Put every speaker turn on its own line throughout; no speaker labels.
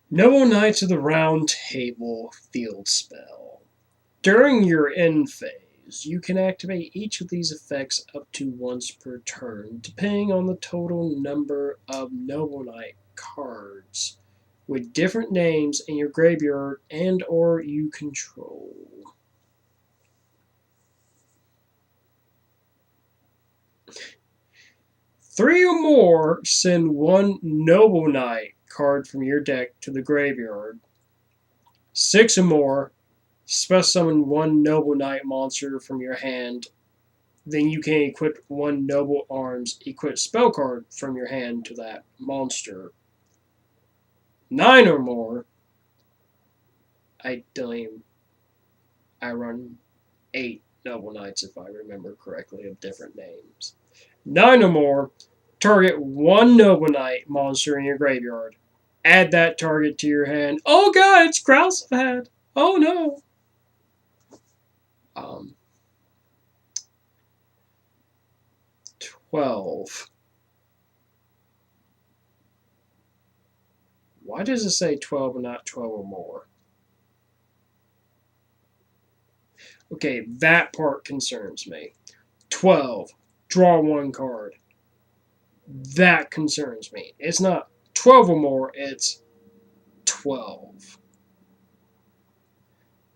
Noble Knights of the Round Table field spell. During your end phase, you can activate each of these effects up to once per turn, depending on the total number of Noble Knight cards with different names in your graveyard and or you control. Three or more, send one Noble Knight card from your deck to the graveyard. Six or more, special summon one Noble Knight monster from your hand. Then you can equip one Noble Arms equipped spell card from your hand to that monster. Nine or more, I run 8 Noble Knights if I remember correctly of different names. 9 or more, target one Noble Knight monster in your graveyard. Add that target to your hand. Oh god, it's Grousehad. Oh no. 12. Why does it say 12 and not 12 or more? Okay, that part concerns me. 12. Draw one card. That concerns me. It's not 12 or more, it's 12.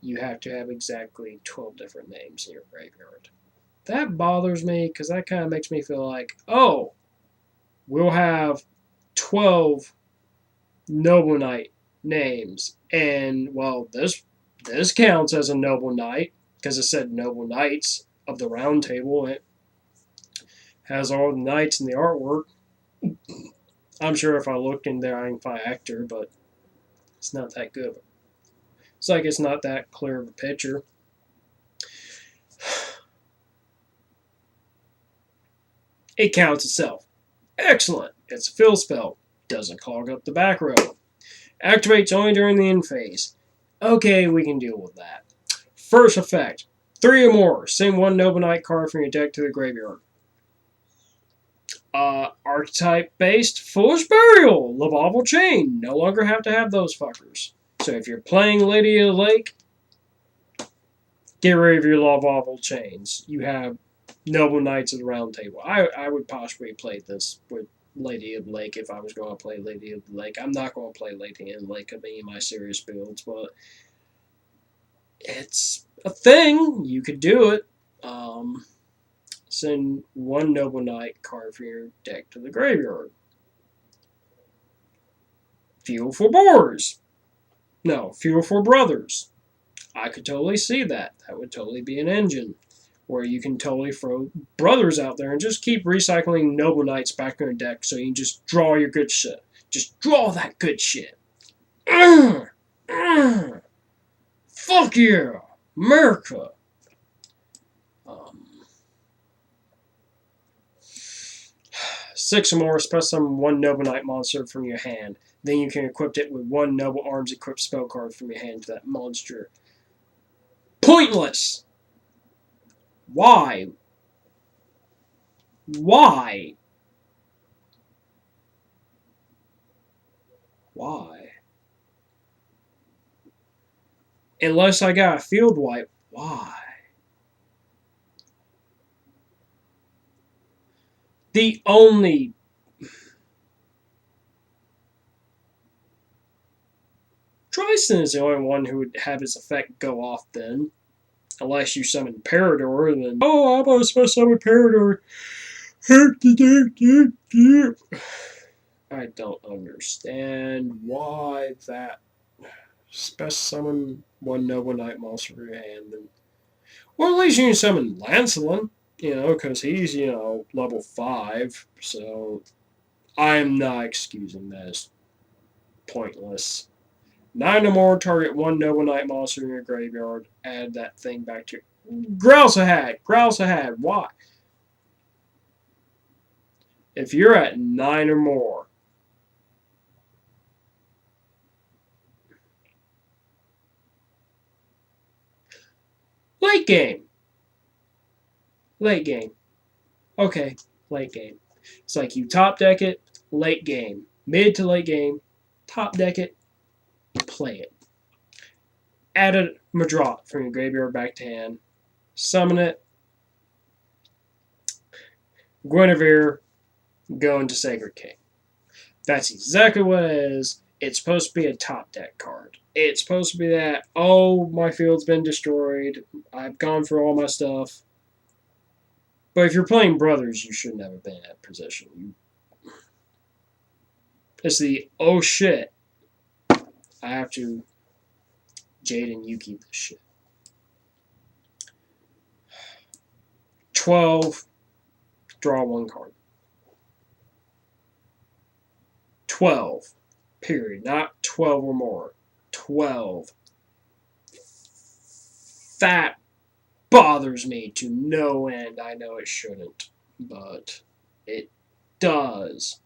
You have to have exactly 12 different names in your graveyard. That bothers me because that kind of makes me feel like, oh, we'll have 12 Noble Knight names. And, well, this counts as a Noble Knight because it said Noble Knights of the Round Table. It has all the knights in the artwork. I'm sure if I looked in there, I can find actor, but it's not that good. It's like it's not that clear of a picture. It counts itself. Excellent. It's a fill spell. Doesn't clog up the back row. Activates only during the end phase. Okay, we can deal with that. First effect. 3 or more. Send one Noble Knight card from your deck to the graveyard. Archetype-based Foolish Burial. Lavalval Chain. No longer have to have those fuckers. So if you're playing Lady of the Lake, get rid of your Lavalval Chains. You have Noble Knights of the Round Table. I would possibly play this with Lady of the Lake if I was going to play Lady of the Lake. I'm not going to play Lady of the Lake of any of my serious builds, but it's a thing. You could do it. Send one Noble Knight card from your deck to the graveyard. Fuel for Boars. No, Fuel for Brothers. I could totally see that. That would totally be an engine where you can totally throw brothers out there and just keep recycling Noble Knights back in your deck so you can just draw your good shit. Just draw that good shit. Fuck yeah! America! 6 or more, special summon one Noble Knight monster from your hand. Then you can equip it with one Noble Arms equipped spell card from your hand to that monster. Pointless! Why? Why? Why? Unless I got a field wipe, why? The only... Tristan is the only one who would have his effect go off then. Unless you summon Parador, then... Oh, I'm supposed to summon Parador. I don't understand why that special summon one Noble Knight monster from your hand. Well, at least you can summon Lancelin, because he's, level 5. So I'm not excusing that as pointless. 9 or more, target one Noble Knight monster in your graveyard. Add that thing back to Grousehad, why? If you're at 9 or more, late game. Okay, late game. It's like you top deck it, late game. Mid to late game, top deck it, play it. Add a Madrot from your graveyard back to hand. Summon it. Guinevere, go into Sacred King. That's exactly what it is. It's supposed to be a top deck card. It's supposed to be that, oh, my field's been destroyed. I've gone through all my stuff. But if you're playing Brothers, you shouldn't have been in that position. It's the, oh shit, I have to, Jaden, you keep this shit. 12, draw one card. 12, period. Not 12 or more. 12. That bothers me to no end. I know it shouldn't, but it does.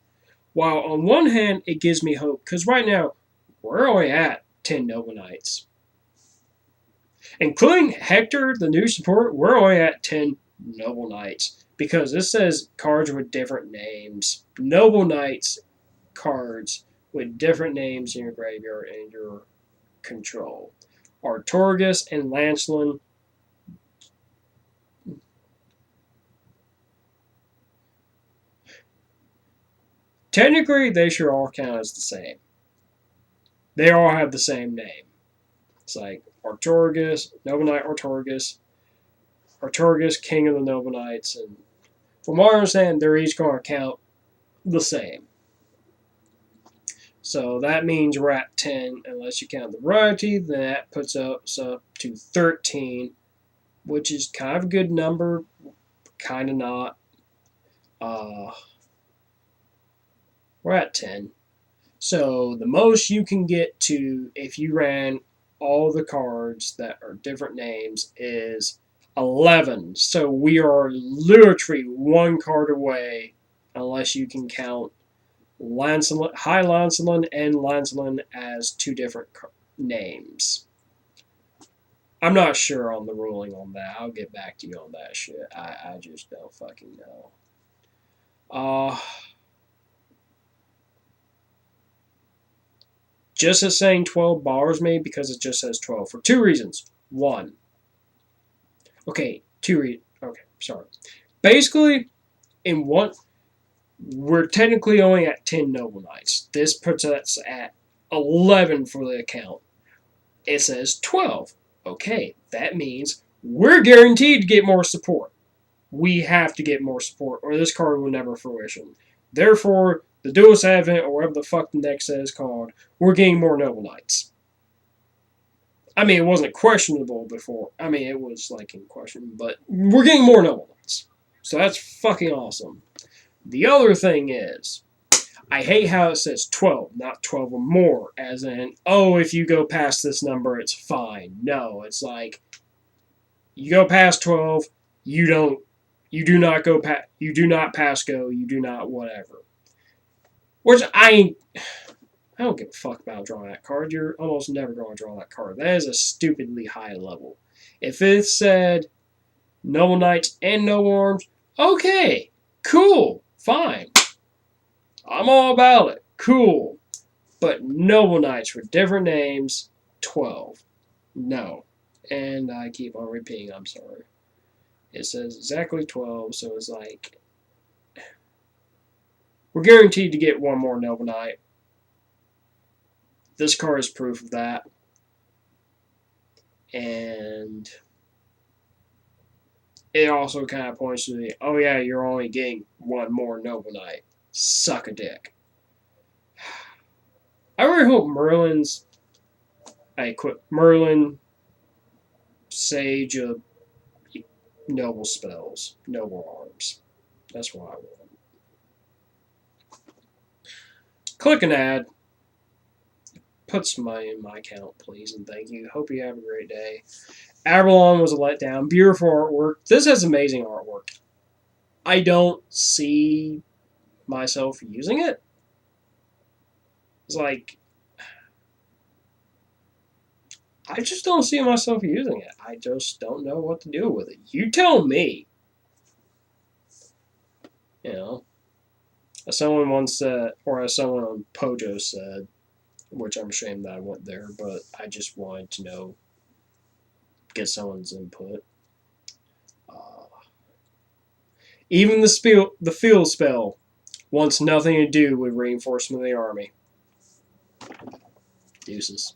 While on one hand, it gives me hope, because right now, we're only at 10 Noble Knights. Including Hector, the new support, we're only at 10 Noble Knights. Because this says cards with different names. Noble Knights cards with different names in your graveyard and your control. Artorgus and Lancelin. Technically, they should all count as the same. They all have the same name. It's like Artorgus, Noble Knight Artorgus, Artorgus, King of the Noble Knights, and from what I understand, they're each going to count the same. So that means we're at 10, unless you count the royalty, then that puts us up to 13, which is kind of a good number, kind of not. We're at 10. So the most you can get to if you ran all the cards that are different names is 11. So we are literally one card away, unless you can count Lancelin, High Lancelin and Lancelin as two different names. I'm not sure on the ruling on that. I'll get back to you on that shit. I just don't fucking know. Just as saying 12 bothers me because it just says 12 for two reasons. One. Okay, sorry. Basically, in one, we're technically only at 10 Noble Knights. This puts us at 11 for the account. It says 12. Okay, that means we're guaranteed to get more support. We have to get more support, or this card will never fruition. Therefore, the Duelist Advent, or whatever the fuck the next set is called, we're getting more Noble Knights. I mean, it wasn't questionable before. I mean, it was like in question, but we're getting more Noble Knights. So that's fucking awesome. The other thing is, I hate how it says 12, not 12 or more, as in, oh, if you go past this number, it's fine. No, it's like, you go past 12, you do not pass go, you do not whatever. Which I don't give a fuck about drawing that card. You're almost never going to draw that card. That is a stupidly high level. If it said Noble Knights and Noble Arms, okay, cool, fine. I'm all about it. Cool. But Noble Knights with different names, 12. No. And I keep on repeating, I'm sorry. It says exactly 12, so it's like, we're guaranteed to get one more Noble Knight. This card is proof of that. And it also kind of points to the, oh yeah, you're only getting one more Noble Knight. Suck a dick. I really hope Merlin, Sage of Noble Spells, Noble Arms. That's what I want. Click an ad. Put some money in my account, please, and thank you. Hope you have a great day. Avalon was a letdown. Beautiful artwork. This has amazing artwork. I don't see myself using it. It's like, I just don't see myself using it. I just don't know what to do with it. You tell me. You know, as someone once said, or as someone on Pojo said, which I'm ashamed that I went there, but I just wanted to know, get someone's input. Uh, Even the field spell wants nothing to do with reinforcement of the army. Deuces.